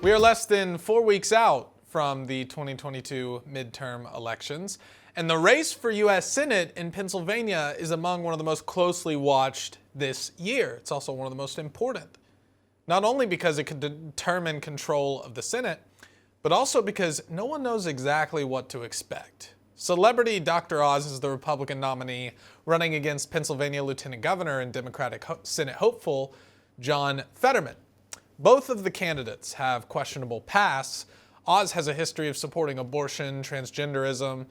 We are less than 4 weeks out from the 2022 midterm elections, and the race for U.S. Senate in Pennsylvania is among one of the most closely watched this year. It's also one of the most important, not only because it could determine control of the Senate, but also because no one knows exactly what to expect. Celebrity Dr. Oz is the Republican nominee running against Pennsylvania Lieutenant Governor and Democratic Senate hopeful John Fetterman. Both of the candidates have questionable pasts. Oz has a history of supporting abortion, transgenderism.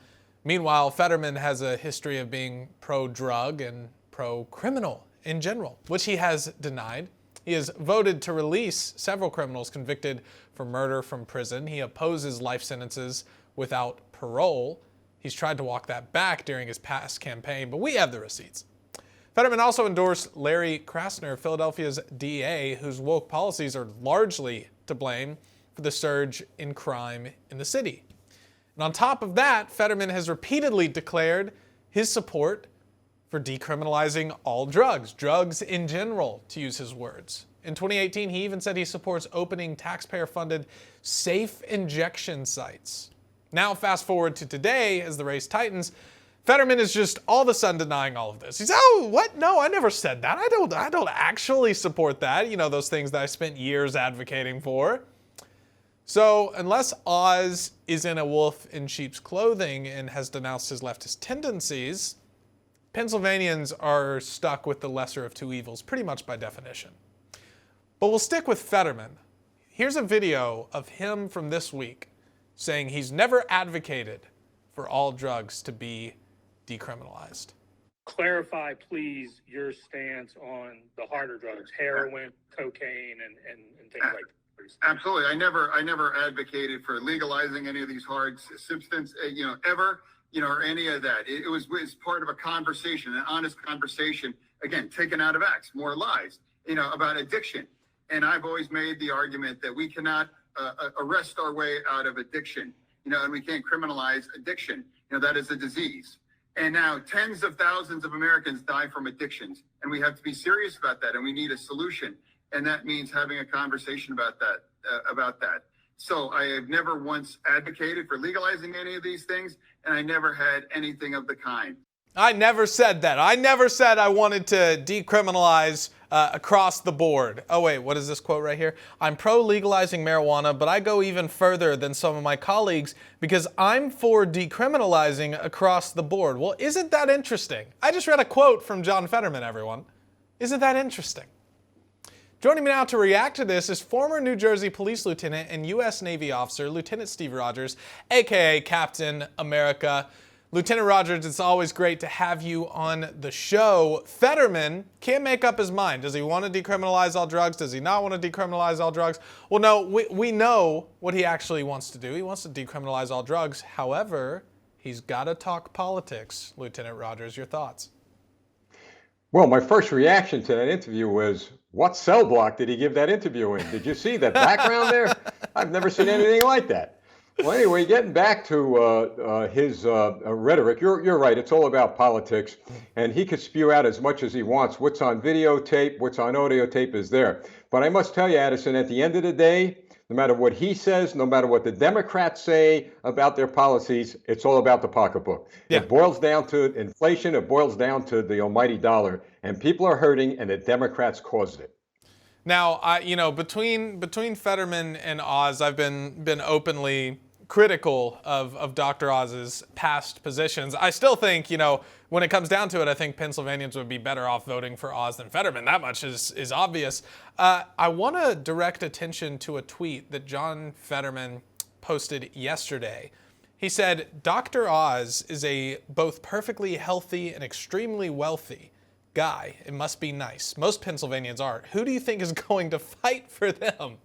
Meanwhile, Fetterman has a history of being pro-drug and pro-criminal in general, which he has denied. He has voted to release several criminals convicted for murder from prison. He opposes life sentences without parole. He's tried to walk that back during his past campaign, but we have the receipts. Fetterman also endorsed Larry Krasner, Philadelphia's DA, whose woke policies are largely to blame for the surge in crime in the city. And on top of that, Fetterman has repeatedly declared his support for decriminalizing all drugs in general, to use his words. In 2018, he even said he supports opening taxpayer-funded safe injection sites. Now, fast forward to today, as the race tightens, Fetterman is just all of a sudden denying all of this. He's, oh, what? No, I never said that. I don't actually support that. You know, those things that I spent years advocating for. So unless Oz is in a wolf in sheep's clothing and has denounced his leftist tendencies, Pennsylvanians are stuck with the lesser of two evils, pretty much by definition. But we'll stick with Fetterman. Here's a video of him from this week saying he's never advocated for all drugs to be decriminalized. Clarify, please, your stance on the harder drugs, heroin, cocaine, and things like that. Absolutely. I never advocated for legalizing any of these hard substances, ever, or any of that. It was part of a conversation, an honest conversation, again, taken out of acts, more lies, about addiction. And I've always made the argument that we cannot arrest our way out of addiction, and we can't criminalize addiction. That is a disease. And now tens of thousands of Americans die from addictions, and we have to be serious about that, and we need a solution. And that means having a conversation about that. So I have never once advocated for legalizing any of these things, and I never had anything of the kind. I never said that. I never said I wanted to decriminalize across the board. Oh wait, what is this quote right here? I'm pro-legalizing marijuana, but I go even further than some of my colleagues because I'm for decriminalizing across the board. Well, isn't that interesting? I just read a quote from John Fetterman, everyone. Isn't that interesting? Joining me now to react to this is former New Jersey Police Lieutenant and U.S. Navy officer, Lieutenant Steve Rogers, aka Captain America. Lieutenant Rogers, it's always great to have you on the show. Fetterman can't make up his mind. Does he want to decriminalize all drugs? Does he not want to decriminalize all drugs? Well, no, we know what he actually wants to do. He wants to decriminalize all drugs. However, he's got to talk politics. Lieutenant Rogers, your thoughts? Well, my first reaction to that interview was, what cell block did he give that interview in? Did you see that background there? I've never seen anything like that. Well, anyway, getting back to his rhetoric, you're right. It's all about politics, and he could spew out as much as he wants. What's on videotape, what's on audio tape is there. But I must tell you, Addison, at the end of the day, no matter what he says, no matter what the Democrats say about their policies, it's all about the pocketbook. Yeah. It boils down to inflation. It boils down to the almighty dollar, and people are hurting, and the Democrats caused it. Now, between Fetterman and Oz, I've been openly critical of Dr. Oz's past positions. I still think, when it comes down to it, I think Pennsylvanians would be better off voting for Oz than Fetterman. That much is obvious. I want to direct attention to a tweet that John Fetterman posted yesterday. He said, Dr. Oz is a both perfectly healthy and extremely wealthy guy. It must be nice. Most Pennsylvanians aren't. Who do you think is going to fight for them?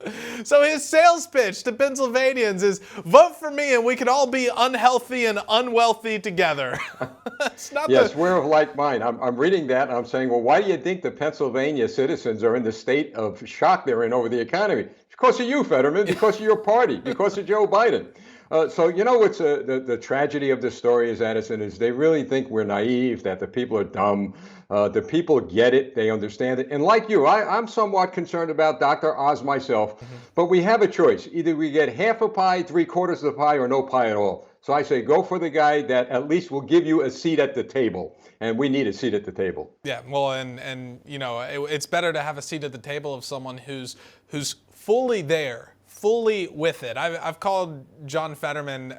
So his sales pitch to Pennsylvanians is, vote for me and we can all be unhealthy and unwealthy together. Yes, we're of like mind. I'm reading that and I'm saying, well, why do you think the Pennsylvania citizens are in the state of shock they're in over the economy? Because of you, Fetterman, because of your party, because of Joe Biden. So you know what's the tragedy of this story is, Addison, is they really think we're naive, that the people are dumb. The people get it, they understand it. And like you, I'm somewhat concerned about Dr. Oz myself, but we have a choice. Either we get half a pie, three-quarters of the pie, or no pie at all. So I say go for the guy that at least will give you a seat at the table. And we need a seat at the table. Yeah, well, and you know, it's better to have a seat at the table of someone who's fully there, fully with it. I've called John Fetterman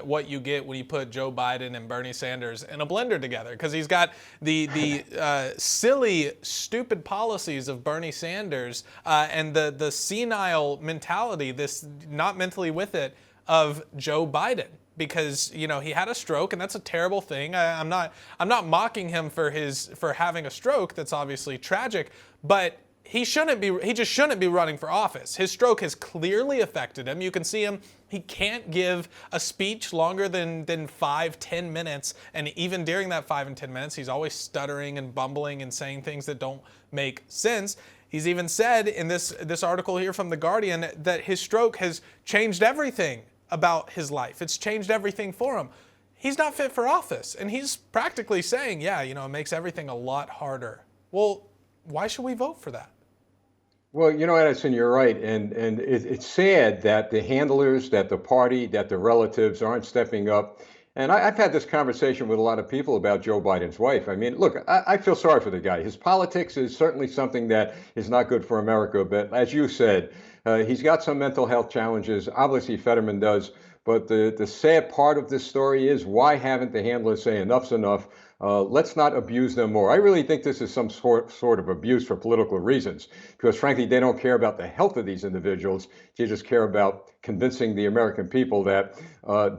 what you get when you put Joe Biden and Bernie Sanders in a blender together, because he's got the silly, stupid policies of Bernie Sanders and the senile mentality, this not mentally with it, of Joe Biden. Because, you know, he had a stroke, and that's a terrible thing. I'm not mocking him for having a stroke. That's obviously tragic, but he just shouldn't be running for office. His stroke has clearly affected him. You can see him. He can't give a speech longer than 5-10 minutes, and even during that 5 and 10 minutes, he's always stuttering and bumbling and saying things that don't make sense. He's even said in this article here from The Guardian that his stroke has changed everything about his life. It's changed everything for him. He's not fit for office, and he's practically saying, yeah, you know, it makes everything a lot harder. Well, why should we vote for that? Well, you know, Edison, you're right. And it's sad that the handlers, that the party, that the relatives aren't stepping up. And I've had this conversation with a lot of people about Joe Biden's wife. I mean, look, I feel sorry for the guy. His politics is certainly something that is not good for America. But as you said, he's got some mental health challenges. Obviously, Fetterman does. But the sad part of this story is, why haven't the handlers say enough's enough? Let's not abuse them more. I really think this is some sort of abuse for political reasons, because frankly, they don't care about the health of these individuals. They just care about convincing the American people that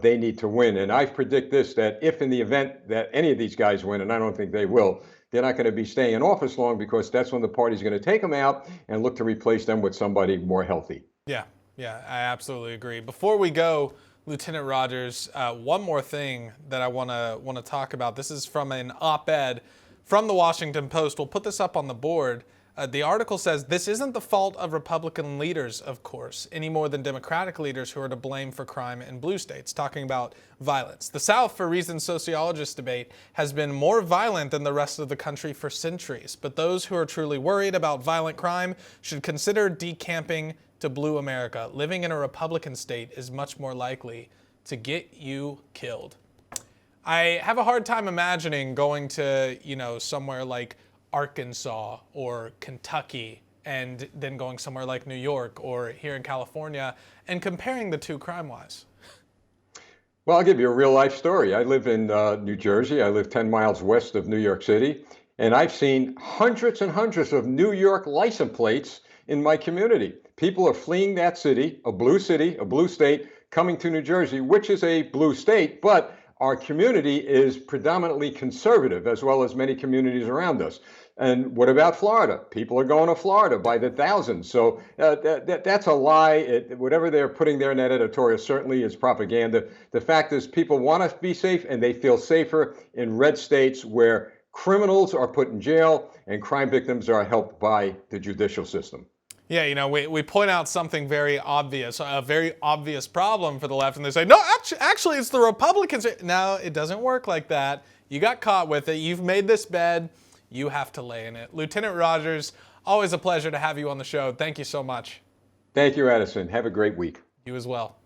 they need to win. And I predict this, that if in the event that any of these guys win, and I don't think they will, they're not going to be staying in office long, because that's when the party's going to take them out and look to replace them with somebody more healthy. Yeah, I absolutely agree. Before we go, Lieutenant Rogers, one more thing that I want to talk about. This is from an op-ed from the Washington Post. We'll put this up on the board. The article says, this isn't the fault of Republican leaders, of course, any more than Democratic leaders who are to blame for crime in blue states, talking about violence. The South, for reasons sociologists debate, has been more violent than the rest of the country for centuries. But those who are truly worried about violent crime should consider decamping to blue America. Living in a Republican state is much more likely to get you killed. I have a hard time imagining going to, you know, somewhere like Arkansas or Kentucky and then going somewhere like New York or here in California and comparing the two crime-wise. Well, I'll give you a real life story. I live in New Jersey. I live 10 miles west of New York City, and I've seen hundreds and hundreds of New York license plates in my community. People are fleeing that city, a blue state, coming to New Jersey, which is a blue state, but our community is predominantly conservative, as well as many communities around us. And what about Florida? People are going to Florida by the thousands. So that's a lie. Whatever they're putting there in that editorial certainly is propaganda. The fact is, people want to be safe, and they feel safer in red states where criminals are put in jail and crime victims are helped by the judicial system. Yeah, you know, we point out something very obvious, a very obvious problem for the left, and they say, no, actually, it's the Republicans. No, it doesn't work like that. You got caught with it. You've made this bed. You have to lay in it. Lieutenant Rogers, always a pleasure to have you on the show. Thank you so much. Thank you, Addison. Have a great week. You as well.